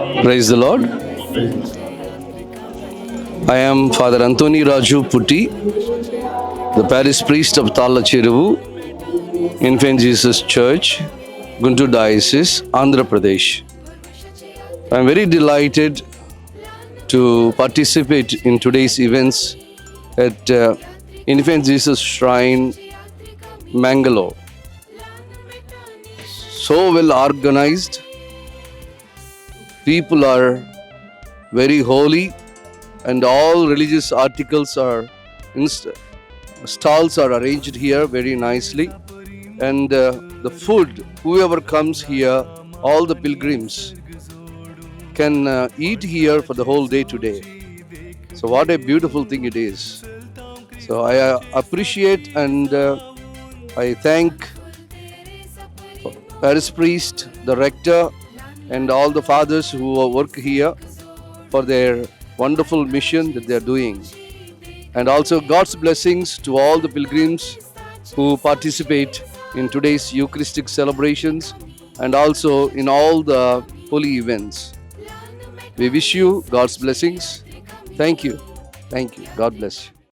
Praise the Lord. I am Father Anthony Raju Putti, the parish priest of Talacheruvu, Infant Jesus Church, Guntur Diocese, Andhra Pradesh. I am very delighted to participate in today's events at Infant Jesus Shrine, Mangalore. So well organized. People are very holy, and all religious articles are stalls are arranged here very nicely. And the food, whoever comes here, all the pilgrims can eat here for the whole day today. So what a beautiful thing it is. So I appreciate and I thank parish priest, the rector, and all the fathers who work here for their wonderful mission that they are doing. And also God's blessings to all the pilgrims who participate in today's Eucharistic celebrations and also in all the holy events. We wish you God's blessings. Thank you. Thank you. God bless you.